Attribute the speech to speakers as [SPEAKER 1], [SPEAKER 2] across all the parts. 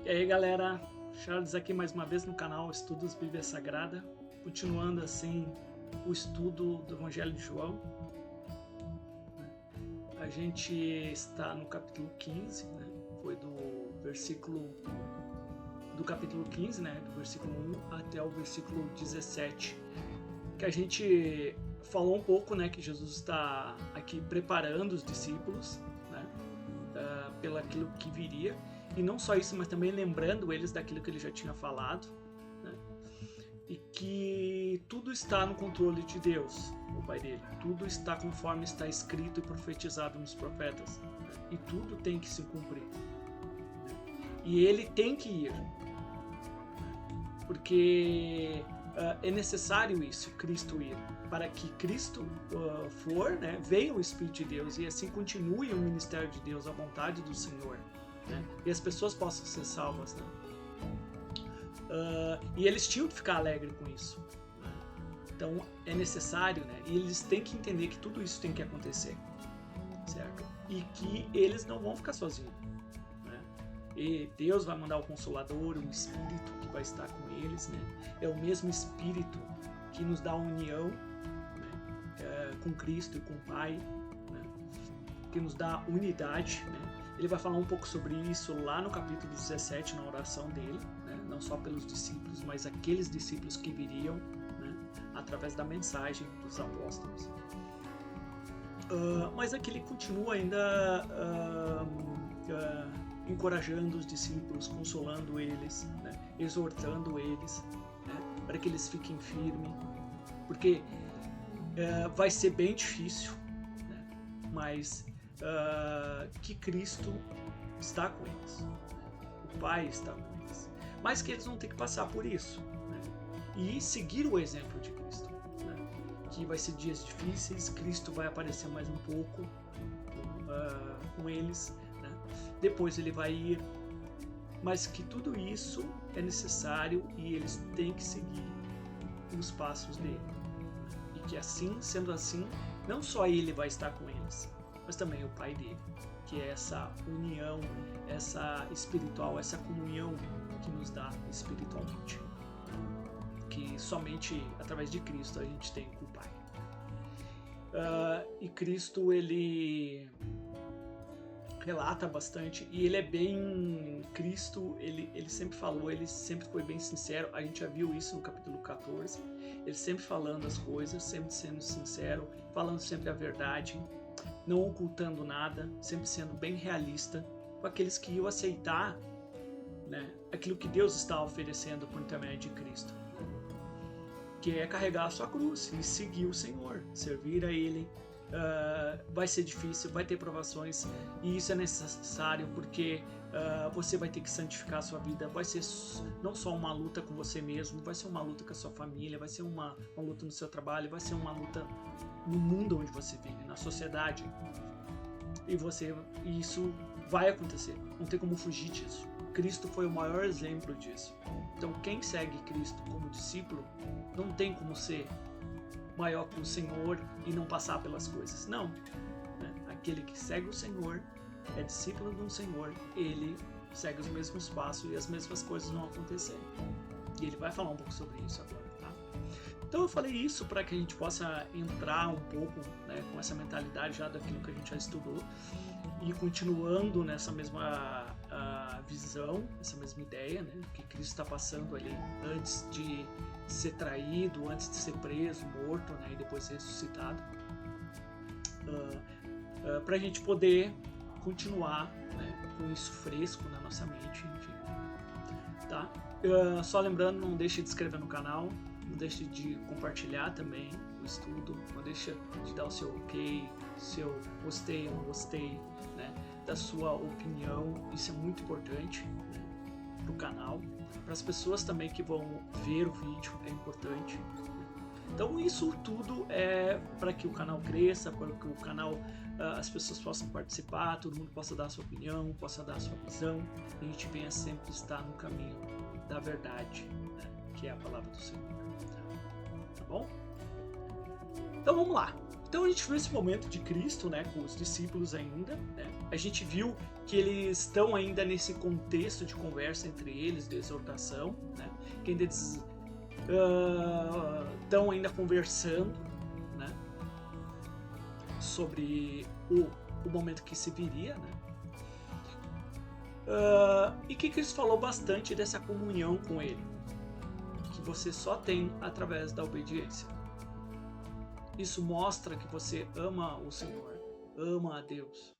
[SPEAKER 1] E aí galera, Charles aqui mais uma vez no canal Estudos Bíblia Sagrada, continuando assim o estudo do Evangelho de João. A gente está no capítulo 15, né? Foi do capítulo 15, né? Do versículo 1 até o versículo 17, que a gente falou um pouco, né? Que Jesus está aqui preparando os discípulos, né? Pelo aquilo que viria. E não só isso, mas também lembrando eles daquilo que ele já tinha falado, né? E que tudo está no controle de Deus, o Pai dele. Tudo está conforme está escrito e profetizado nos profetas, né? E tudo tem que se cumprir, né? E ele tem que ir, né? Porque é necessário isso, Cristo ir. Para que Cristo for, né, venha o Espírito de Deus e assim continue o ministério de Deus, a vontade do Senhor, né? E as pessoas possam ser salvas, né? E eles tinham que ficar alegres com isso, né? Então é necessário, né? E eles têm que entender que tudo isso tem que acontecer, certo? E que eles não vão ficar sozinhos, né? E Deus vai mandar o Consolador, um Espírito que vai estar com eles, né? É o mesmo Espírito que nos dá a união, né? Com Cristo e com o Pai, né? Que nos dá unidade, né? Ele vai falar um pouco sobre isso lá no capítulo 17, na oração dele, né? Não só pelos discípulos, mas aqueles discípulos que viriam, né? Através da mensagem dos apóstolos. Mas aqui ele continua ainda encorajando os discípulos, consolando eles, né? Exortando eles, né? Para que eles fiquem firmes, porque vai ser bem difícil, né? Mas que Cristo está com eles, o Pai está com eles, mas que eles vão ter que passar por isso, né? E seguir o exemplo de Cristo, né? Que vai ser dias difíceis, Cristo vai aparecer mais um pouco com eles, né? Depois ele vai ir, mas que tudo isso é necessário e eles têm que seguir os passos dele, e que assim, sendo assim, não só ele vai estar com eles, mas também o Pai dele, que é essa união, essa espiritual, essa comunhão que nos dá espiritualmente, que somente através de Cristo a gente tem com o Pai. E Cristo, ele relata bastante, e ele é bem Cristo, ele sempre falou, ele sempre foi bem sincero. A gente já viu isso no capítulo 14, ele sempre falando as coisas, sempre sendo sincero, falando sempre a verdade, não ocultando nada, sempre sendo bem realista com aqueles que iam aceitar, né, aquilo que Deus está oferecendo por intermédio de Cristo, que é carregar a sua cruz e seguir o Senhor, servir a Ele. Vai ser difícil, vai ter provações, e isso é necessário porque você vai ter que santificar a sua vida. Vai ser não só uma luta com você mesmo, vai ser uma luta com a sua família, vai ser uma luta no seu trabalho, vai ser uma luta no mundo onde você vive, na sociedade, e isso vai acontecer, não tem como fugir disso. Cristo foi o maior exemplo disso. Então quem segue Cristo como discípulo não tem como ser maior que o Senhor e não passar pelas coisas, não, né? Aquele que segue o Senhor, é discípulo do Senhor, ele segue os mesmos passos e as mesmas coisas vão acontecer, e ele vai falar um pouco sobre isso agora, tá? Então eu falei isso para que a gente possa entrar um pouco, né, com essa mentalidade já daquilo que a gente já estudou, e continuando nessa mesma visão, essa mesma ideia, né, que Cristo está passando ali antes de ser traído, antes de ser preso, morto, né, e depois ressuscitado, para a gente poder continuar, né, com isso fresco na nossa mente, enfim, tá? Só lembrando, não deixe de se inscrever no canal, não deixe de compartilhar também o estudo, não deixe de dar o seu ok, seu gostei ou não gostei, né, da sua opinião. Isso é muito importante, né, para o canal, para as pessoas também que vão ver o vídeo, é importante. Então isso tudo é para que o canal cresça, para que o canal, as pessoas possam participar, todo mundo possa dar a sua opinião, possa dar a sua visão, e a gente venha sempre estar no caminho da verdade, né, que é a palavra do Senhor. Tá bom? Então vamos lá. Então a gente viu esse momento de Cristo, né, com os discípulos ainda, né? A gente viu que eles estão ainda nesse contexto de conversa entre eles, de exortação, né? Que ainda estão ainda conversando, né, sobre o momento que se viria, né? E que Cristo falou bastante dessa comunhão com Ele, que você só tem através da obediência. Isso mostra que você ama o Senhor, ama a Deus,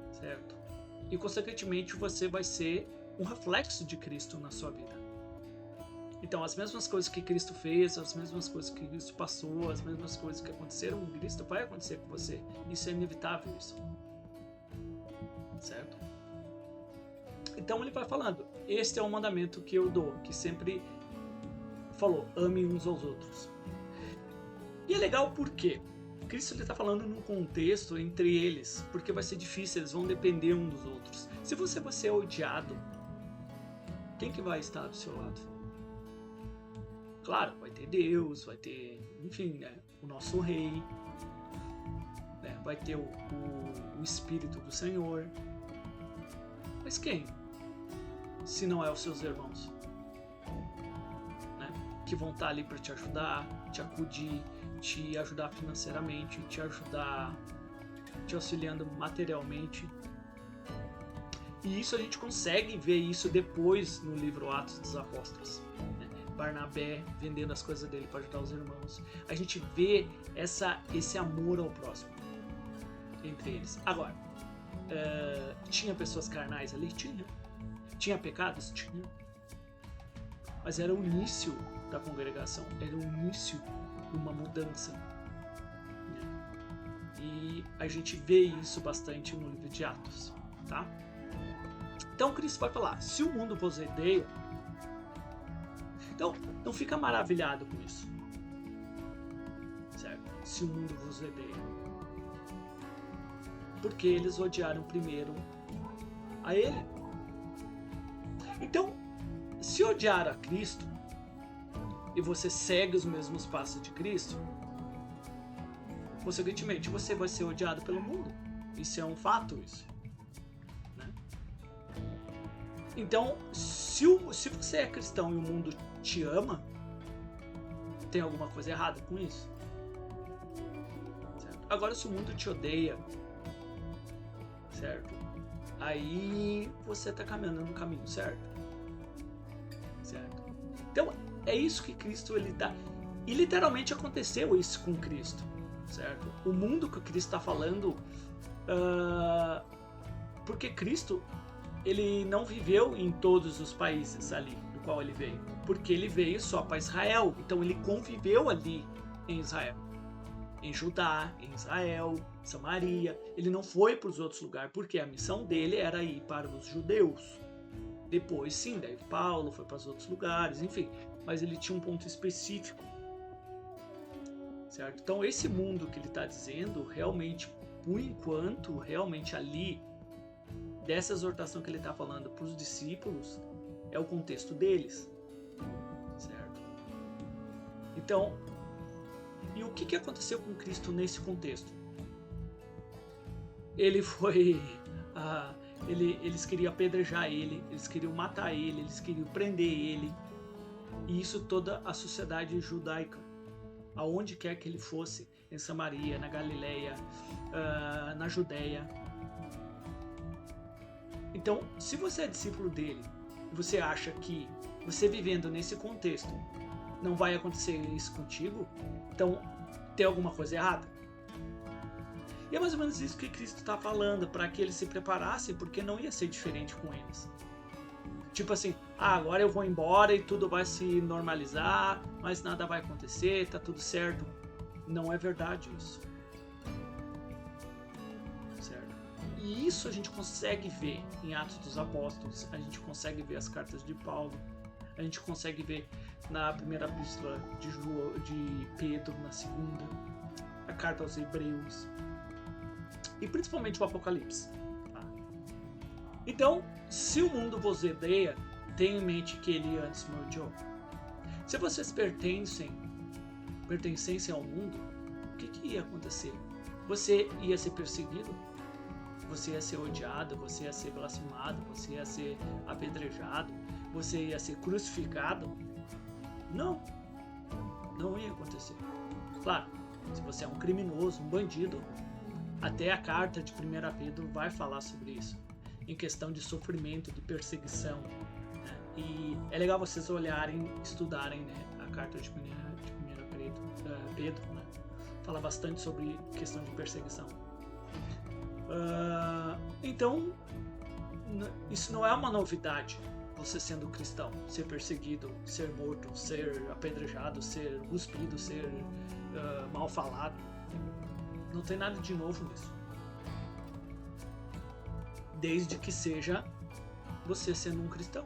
[SPEAKER 1] certo? E consequentemente você vai ser um reflexo de Cristo na sua vida. Então as mesmas coisas que Cristo fez, as mesmas coisas que Cristo passou, as mesmas coisas que aconteceram com Cristo vai acontecer com você. Isso é inevitável, isso, certo? Então ele vai falando, este é o mandamento que eu dou, que sempre falou, ame uns aos outros. E é legal porque Cristo está falando num contexto entre eles, porque vai ser difícil, eles vão depender uns dos outros. Se você vai ser odiado, quem que vai estar do seu lado? Claro, vai ter Deus, vai ter, enfim, né, o nosso rei, né, vai ter o Espírito do Senhor. Mas quem? Se não é os seus irmãos, né, que vão estar ali para te ajudar, te acudir, te ajudar financeiramente, te ajudar, te auxiliando materialmente. E isso a gente consegue ver isso depois no livro Atos dos Apóstolos, né? Barnabé vendendo as coisas dele para ajudar os irmãos. A gente vê esse amor ao próximo entre eles. Agora, tinha pessoas carnais ali? Tinha pecados? Tinha. Mas era o início da congregação, era o início de uma mudança, né? E a gente vê isso bastante no livro de Atos, tá? Então Cristo vai falar, se o mundo vos odeia, então não fica maravilhado com isso, certo? Se o mundo vos odeia, porque eles odiaram primeiro a Ele. Então, se odiar a Cristo e você segue os mesmos passos de Cristo, consequentemente você vai ser odiado pelo mundo. Isso é um fato, isso, né? Então, se você é cristão e o mundo te ama, tem alguma coisa errada com isso, certo? Agora, se o mundo te odeia, certo? Aí você está caminhando no caminho certo, certo? Então é isso que Cristo ele dá. E literalmente aconteceu isso com Cristo, certo? O mundo que Cristo está falando, porque Cristo ele não viveu em todos os países ali do qual ele veio, porque ele veio só para Israel. Então ele conviveu ali em Israel, em Judá, em Israel, Samaria. Ele não foi para os outros lugares, porque a missão dele era ir para os judeus. Depois, sim, daí Paulo foi para os outros lugares, enfim. Mas ele tinha um ponto específico, certo? Então, esse mundo que ele está dizendo, realmente, por enquanto, realmente ali, dessa exortação que ele está falando para os discípulos, é o contexto deles, certo? Então, e o que aconteceu com Cristo nesse contexto? Ele foi... eles queriam apedrejar ele, eles queriam matar ele, eles queriam prender ele. E isso toda a sociedade judaica, aonde quer que ele fosse, em Samaria, na Galileia, na Judéia. Então, se você é discípulo dele, e você acha que você vivendo nesse contexto não vai acontecer isso contigo, então tem alguma coisa errada. E é mais ou menos isso que Cristo está falando, para que eles se preparassem, porque não ia ser diferente com eles. Tipo assim, agora eu vou embora e tudo vai se normalizar, mas nada vai acontecer, tá tudo certo. Não é verdade isso. Certo? E isso a gente consegue ver em Atos dos Apóstolos, a gente consegue ver as cartas de Paulo, a gente consegue ver na primeira epístola de Pedro, na segunda, a carta aos Hebreus, e principalmente o Apocalipse. Tá? Então, se o mundo vos odeia, tenha em mente que ele antes me odiou. Se vocês pertencessem ao mundo, o que ia acontecer? Você ia ser perseguido? Você ia ser odiado? Você ia ser blasfemado? Você ia ser apedrejado? Você ia ser crucificado? Não, não ia acontecer. Claro, se você é um criminoso, um bandido, até a carta de 1 Pedro vai falar sobre isso, em questão de sofrimento, de perseguição, né? E é legal vocês olharem, estudarem, né, a carta de 1 Pedro, né? Fala bastante sobre questão de perseguição. Então, isso não é uma novidade, você sendo cristão, ser perseguido, ser morto, ser apedrejado, ser cuspido, ser mal falado. Não tem nada de novo nisso. Desde que seja você sendo um cristão.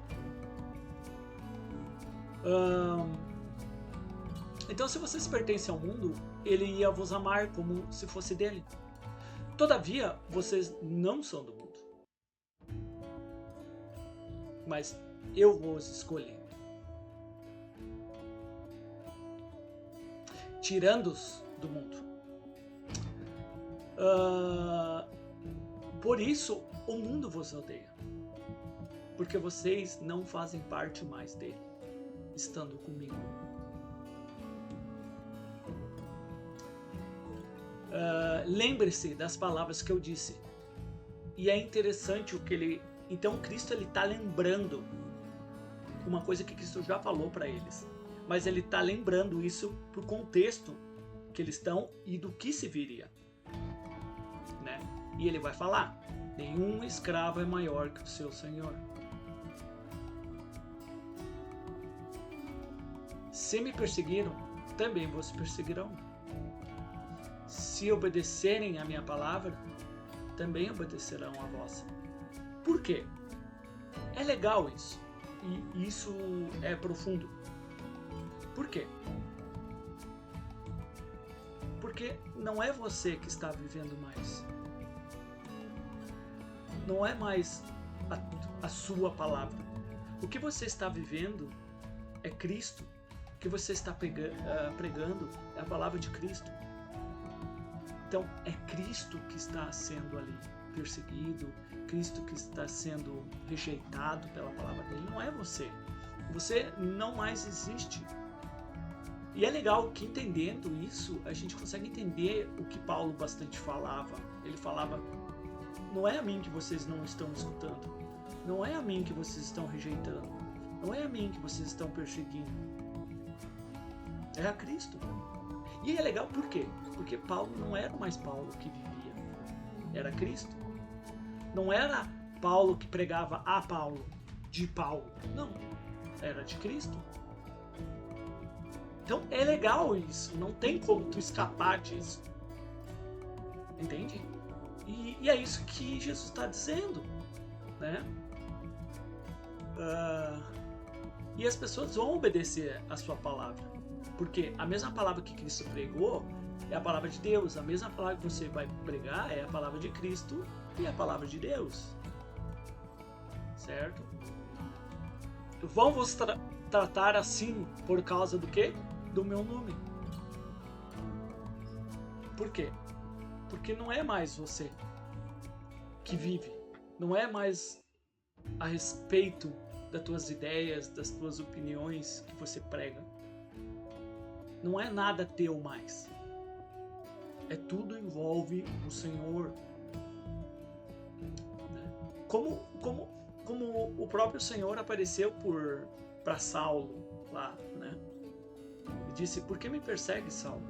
[SPEAKER 1] Então, se vocês pertencem ao mundo, ele ia vos amar como se fosse dele. Todavia, vocês não são do mundo. Mas eu vos escolhi. Tirando-os do mundo. Por isso, o mundo vos odeia. Porque vocês não fazem parte mais dele, estando comigo. Lembre-se das palavras que eu disse. E é interessante o que ele... Então Cristo está lembrando uma coisa que Cristo já falou para eles. Mas ele está lembrando isso pro contexto que eles estão e do que se viria. Né? E ele vai falar: nenhum escravo é maior que o seu senhor. Se me perseguiram, também vos perseguirão. Se obedecerem a minha palavra, também obedecerão a vossa. Por quê? É legal isso. E isso é profundo. Por quê? Porque não é você que está vivendo mais. Não é mais a sua palavra. O que você está vivendo é Cristo. O que você está pregando é a palavra de Cristo. Então, é Cristo que está sendo ali perseguido, Cristo que está sendo rejeitado pela palavra dele, não é você. Você não mais existe. E é legal que, entendendo isso, a gente consegue entender o que Paulo bastante falava. Ele falava: não é a mim que vocês não estão escutando, não é a mim que vocês estão rejeitando, não é a mim que vocês estão perseguindo, é a Cristo. E é legal por quê? Porque Paulo não era mais Paulo que vivia, era Cristo. Não era Paulo que pregava a Paulo, de Paulo, não, era de Cristo. Então é legal isso, não tem como tu escapar disso, entende? E é isso que Jesus está dizendo, né? E as pessoas vão obedecer a sua palavra, porque a mesma palavra que Cristo pregou é a palavra de Deus, a mesma palavra que você vai pregar é a palavra de Cristo e a palavra de Deus, certo? Vão vos tratar assim por causa do quê? Do meu nome. Por quê? Porque não é mais você que vive, não é mais a respeito das tuas ideias, das tuas opiniões que você prega. Não é nada teu mais. É tudo envolve o Senhor. Né? Como o próprio Senhor apareceu para Saulo lá, né? E disse: por que me persegue, Saulo?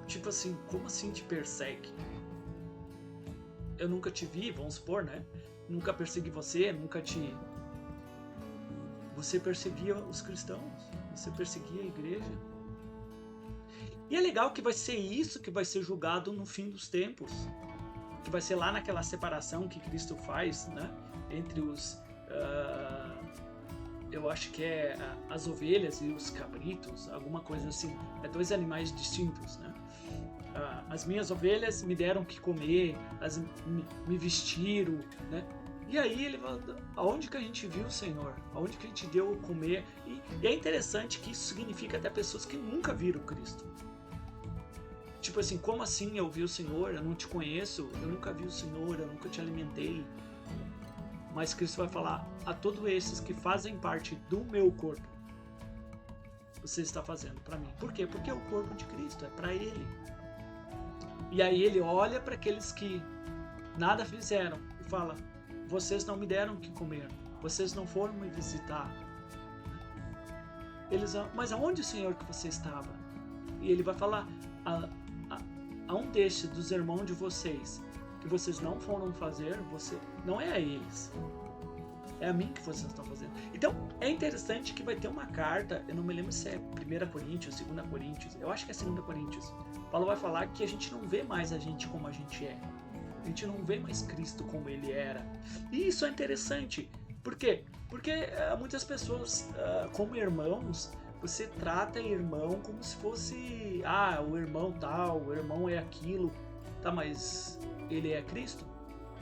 [SPEAKER 1] Tipo assim, como assim te persegue? Eu nunca te vi, vamos supor, né? Nunca persegui você, nunca te... Você perseguia os cristãos, você perseguia a igreja. E é legal que vai ser isso que vai ser julgado no fim dos tempos. Que vai ser lá naquela separação que Cristo faz, né? Entre os... eu acho que é as ovelhas e os cabritos, alguma coisa assim. É dois animais distintos, né? As minhas ovelhas me deram o que comer, me vestiram, né? E aí ele fala: aonde que a gente viu o Senhor? Aonde que a gente deu o comer? E é interessante que isso significa até pessoas que nunca viram Cristo. Tipo assim, como assim eu vi o Senhor? Eu não te conheço, eu nunca vi o Senhor, eu nunca te alimentei. Mas Cristo vai falar: a todos esses que fazem parte do meu corpo, você está fazendo para mim. Por quê? Porque é o corpo de Cristo, é para Ele. E aí Ele olha para aqueles que nada fizeram e fala: vocês não me deram o que comer, vocês não foram me visitar. Eles, mas aonde, Senhor, que você estava? E Ele vai falar: a um destes dos irmãos de vocês que vocês não foram fazer, você não é a eles, é a mim que vocês estão fazendo. Então é interessante que vai ter uma carta, eu não me lembro se é 1 Coríntios, 2 Coríntios, eu acho que é 2 Coríntios. Paulo vai falar que a gente não vê mais a gente como a gente é, a gente não vê mais Cristo como ele era. E isso é interessante. Por quê? Porque muitas pessoas, como irmãos, você trata irmão como se fosse, o irmão tal, o irmão é aquilo, tá, mas ele é Cristo?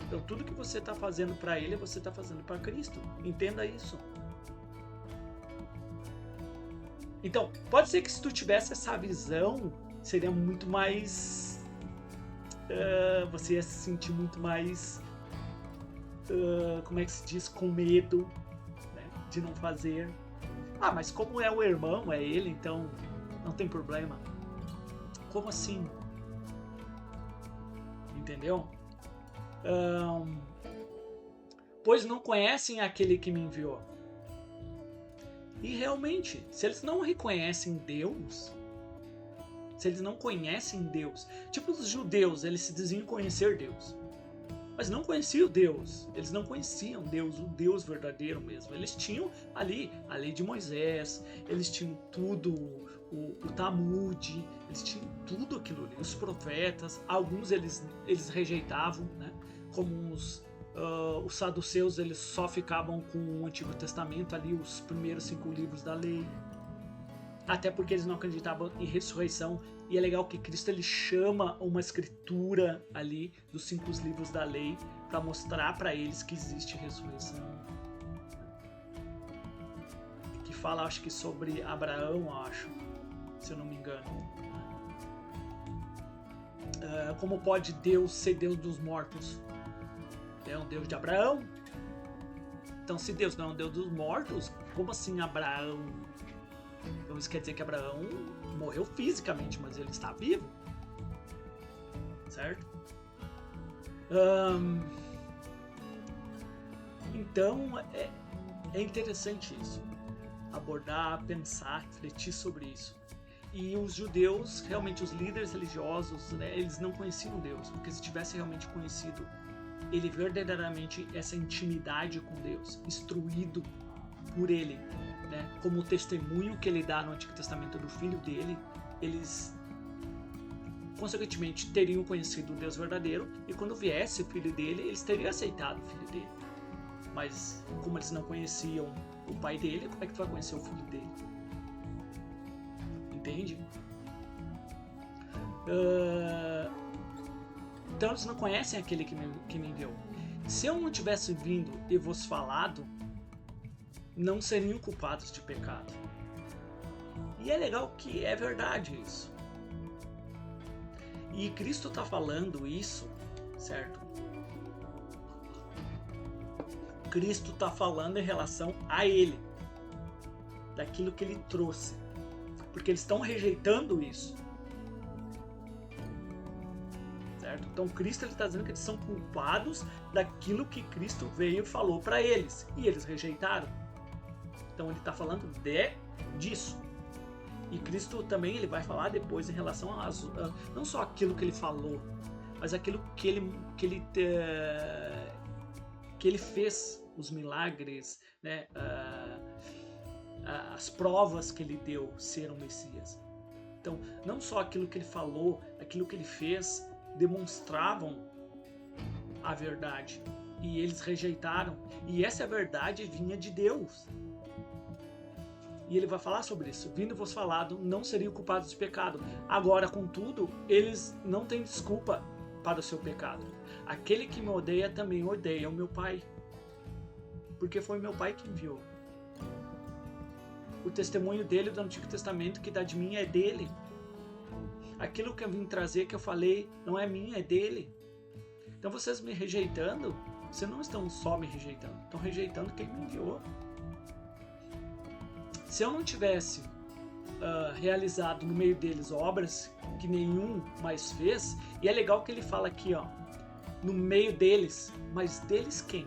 [SPEAKER 1] Então tudo que você está fazendo para ele, você está fazendo para Cristo. Entenda isso. Então, pode ser que se tu tivesse essa visão, seria muito mais... você ia se sentir muito mais... como é que se diz? Com medo, né, de não fazer. Mas como é o irmão, é ele, então não tem problema. Como assim? Entendeu? Pois não conhecem aquele que me enviou. E realmente, se eles não reconhecem Deus, se eles não conhecem Deus, tipo os judeus, eles se diziam conhecer Deus, mas não conheciam Deus, eles não conheciam Deus, o Deus verdadeiro mesmo. Eles tinham ali a lei de Moisés, eles tinham tudo, o Talmud, eles tinham tudo aquilo ali, os profetas. Alguns eles rejeitavam, né? Como os saduceus, eles só ficavam com o Antigo Testamento ali, os primeiros 5 livros da lei, até porque eles não acreditavam em ressurreição. E é legal que Cristo ele chama uma escritura ali dos 5 livros da lei para mostrar para eles que existe ressurreição, que fala, acho que sobre Abraão, se eu não me engano. Como pode Deus ser Deus dos mortos? É um Deus de Abraão? Então, se Deus não é um Deus dos mortos, como assim Abraão? Então isso quer dizer que Abraão morreu fisicamente, mas ele está vivo, certo? Então é interessante isso, abordar, pensar, refletir sobre isso. E os judeus, realmente os líderes religiosos, né, eles não conheciam Deus, porque se tivessem realmente conhecido ele verdadeiramente, essa intimidade com Deus, instruído por ele, né, como o testemunho que ele dá no Antigo Testamento do filho dele, eles consequentemente teriam conhecido o Deus verdadeiro, e quando viesse o filho dele, eles teriam aceitado o filho dele. Mas como eles não conheciam o pai dele, como é que tu vai conhecer o filho dele? Entende? Então eles não conhecem aquele que me enviou. Se eu não tivesse vindo e vos falado, não seriam culpados de pecado. E é legal que é verdade isso. E Cristo está falando isso, certo? Cristo está falando em relação a Ele, daquilo que Ele trouxe, porque eles estão rejeitando isso, certo? Então Cristo está dizendo que eles são culpados daquilo que Cristo veio e falou para eles, e eles rejeitaram. Então ele está falando disso. E Cristo também ele vai falar depois em relação a não só aquilo que ele falou, mas aquilo que ele fez, os milagres, né? As provas que ele deu ser o Messias. Então, não só aquilo que ele falou, aquilo que ele fez demonstravam a verdade, e eles rejeitaram, e essa verdade vinha de Deus. E ele vai falar sobre isso. Vindo-vos falado, não seriam culpados de pecado. Agora, contudo, eles não têm desculpa para o seu pecado. Aquele que me odeia também odeia o meu Pai, porque foi meu Pai que enviou. O testemunho dele do Antigo Testamento que dá de mim é dele. Aquilo que eu vim trazer, que eu falei, não é minha, é dele. Então vocês me rejeitando, vocês não estão só me rejeitando, estão rejeitando quem me enviou. Se eu não tivesse realizado no meio deles obras que nenhum mais fez, e é legal que ele fala aqui, ó, no meio deles, mas deles quem?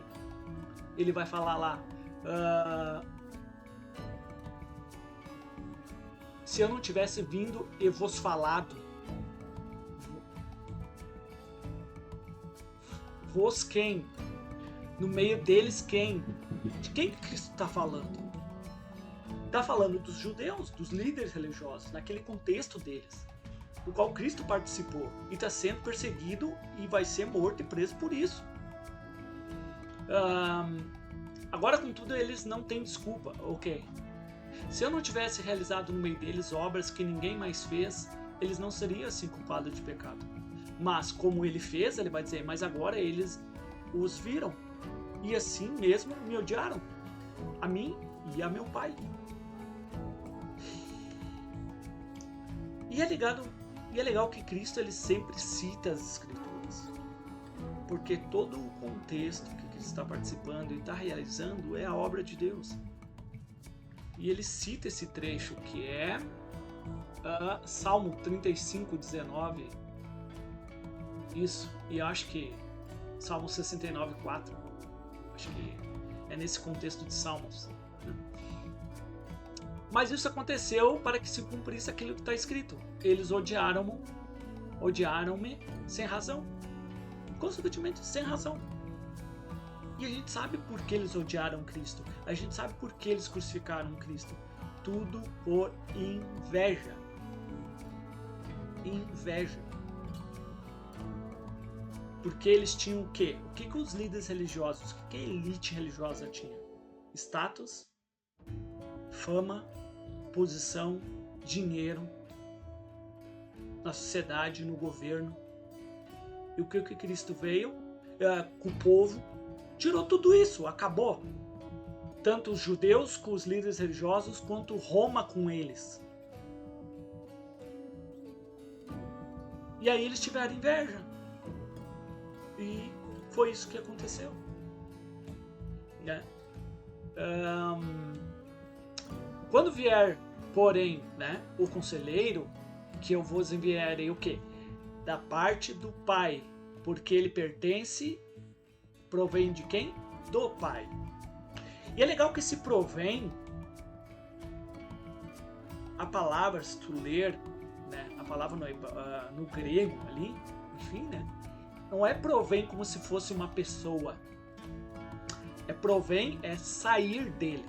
[SPEAKER 1] Ele vai falar lá, se eu não tivesse vindo e vos falado, vos quem? No meio deles quem? De quem que Cristo está falando? Está falando dos judeus, dos líderes religiosos, naquele contexto deles, do qual Cristo participou e está sendo perseguido e vai ser morto e preso por isso. Agora, contudo, eles não têm desculpa, ok? Se eu não tivesse realizado no meio deles obras que ninguém mais fez, eles não seriam assim culpados de pecado. Mas como ele fez, ele vai dizer, mas agora eles os viram e assim mesmo me odiaram, a mim e a meu pai. E é legal que Cristo ele sempre cita as Escrituras, porque todo o contexto que Cristo está participando e está realizando é a obra de Deus. E ele cita esse trecho que é Salmo 35, 19. Isso, e acho que Salmo 69, 4. Acho que é nesse contexto de Salmos. Mas isso aconteceu para que se cumprisse aquilo que está escrito. Eles odiaram-me sem razão. Consequentemente, sem razão. E a gente sabe por que eles odiaram Cristo. A gente sabe por que eles crucificaram Cristo. Tudo por inveja. Inveja. Porque eles tinham o quê? O que os líderes religiosos, o que a elite religiosa tinha? Status, fama, posição, dinheiro na sociedade, no governo. E o que Cristo veio com o povo? Tirou tudo isso, acabou. Tanto os judeus com os líderes religiosos, quanto Roma com eles. E aí eles tiveram inveja. E foi isso que aconteceu. Né? Quando vier, porém, né, o conselheiro, que eu vos enviarei o quê? Da parte do Pai, porque ele pertence, provém de quem? Do Pai. E é legal que esse provém, a palavra, se tu ler, né, a palavra no grego ali, enfim, né, não é provém como se fosse uma pessoa. É provém, é sair dele.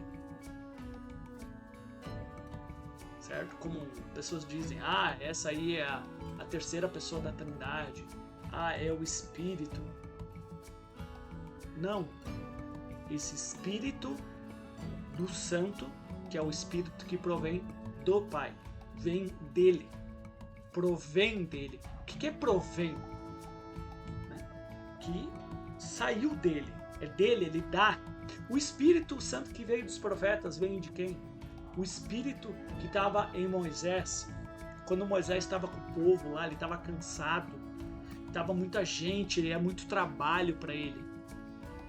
[SPEAKER 1] Certo? Como pessoas dizem, essa aí é a terceira pessoa da Trindade. É o Espírito. Não. Esse Espírito do Santo, que é o Espírito que provém do Pai, vem dele. Provém dele. O que é provém? Que saiu dele. É dele, ele dá. O Espírito Santo que veio dos profetas vem de quem? O Espírito que estava em Moisés, quando Moisés estava com o povo lá, ele estava cansado, estava muita gente, era muito trabalho para ele.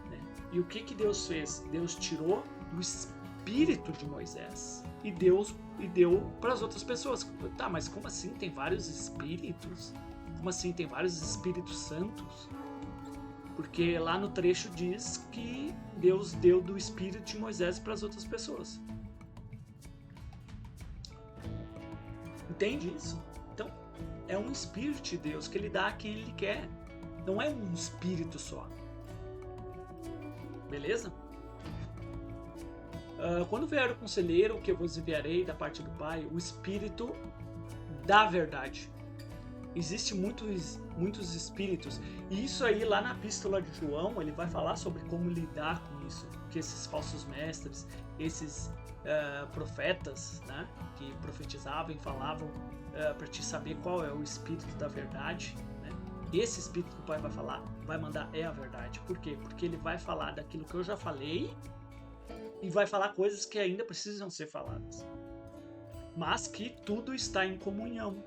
[SPEAKER 1] Né? E o que Deus fez? Deus tirou o Espírito de Moisés e deu para as outras pessoas. Tá, mas como assim tem vários Espíritos? Como assim tem vários Espíritos Santos? Porque lá no trecho diz que Deus deu do Espírito de Moisés para as outras pessoas. Entende isso? Então, é um Espírito de Deus que ele dá a quem ele quer. Não é um Espírito só. Beleza? Quando vier o conselheiro, que eu vos enviarei da parte do Pai, o Espírito da verdade. Existem muitos espíritos. E isso aí, lá na epístola de João, ele vai falar sobre como lidar com isso. Que esses falsos mestres, esses profetas, né, que profetizavam e falavam para te saber qual é o espírito da verdade, né? Esse espírito que o Pai vai mandar é a verdade. Por quê? Porque ele vai falar daquilo que eu já falei e vai falar coisas que ainda precisam ser faladas, mas que tudo está em comunhão.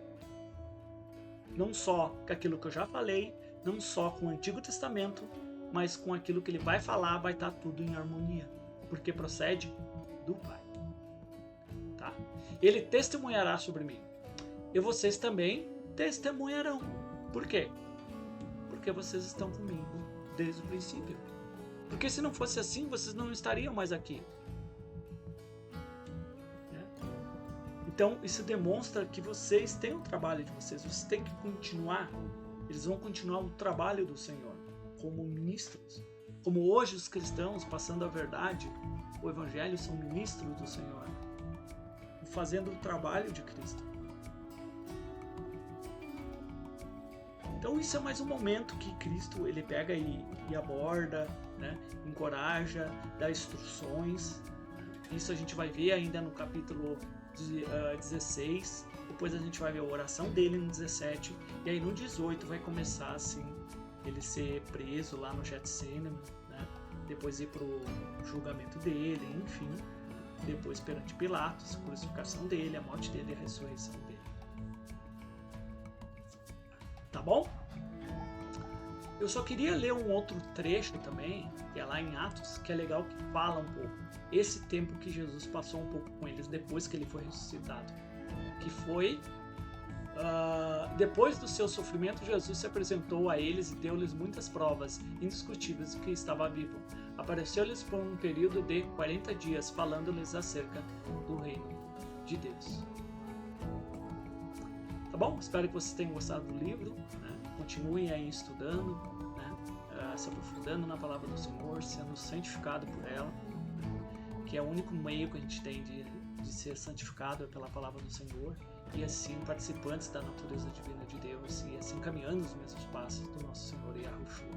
[SPEAKER 1] não só com aquilo que eu já falei, não só com o Antigo Testamento, mas com aquilo que ele vai falar, vai estar tudo em harmonia, porque procede do Pai. Tá? Ele testemunhará sobre mim, e vocês também testemunharão. Por quê? Porque vocês estão comigo desde o princípio. Porque se não fosse assim, vocês não estariam mais aqui. Então, isso demonstra que vocês têm o trabalho de vocês têm que continuar. Eles vão continuar o trabalho do Senhor como ministros. Como hoje os cristãos, passando a verdade, o Evangelho, são ministros do Senhor, fazendo o trabalho de Cristo. Então isso é mais um momento que Cristo ele pega e aborda, né? Encoraja, dá instruções. Isso a gente vai ver ainda no capítulo 16, depois a gente vai ver a oração dele no 17, e aí no 18 vai começar assim, ele ser preso lá no Getsemane, né? Depois ir pro julgamento dele, enfim, depois perante Pilatos, a crucificação dele, a morte dele e a ressurreição dele. Tá bom? Eu só queria ler um outro trecho também, que é lá em Atos, que é legal, que fala um pouco esse tempo que Jesus passou um pouco com eles depois que ele foi ressuscitado. Que foi, depois do seu sofrimento, Jesus se apresentou a eles e deu-lhes muitas provas indiscutíveis de que estava vivo. Apareceu-lhes por um período de 40 dias, falando-lhes acerca do reino de Deus. Tá bom? Espero que vocês tenham gostado do livro, né? Continuem aí estudando, né? Se aprofundando na palavra do Senhor, sendo santificado por ela, né? Que é o único meio que a gente tem de ser santificado é pela palavra do Senhor, e assim participantes da natureza divina de Deus, e assim caminhando os mesmos passos do nosso Senhor Yahushua.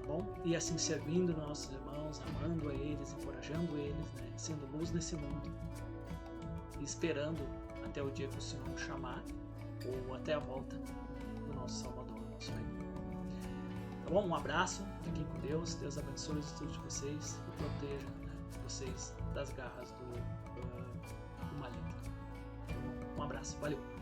[SPEAKER 1] Tá bom? E assim servindo nossos irmãos, amando a eles, encorajando eles, né? Sendo luz nesse mundo, e esperando até o dia que o Senhor nos chamar, ou até a volta do nosso Salvador, nosso Rei. Tá bom? Um abraço, fiquem com Deus, Deus abençoe os estudos de vocês e proteja, né, vocês das garras do maligno. Um abraço, valeu!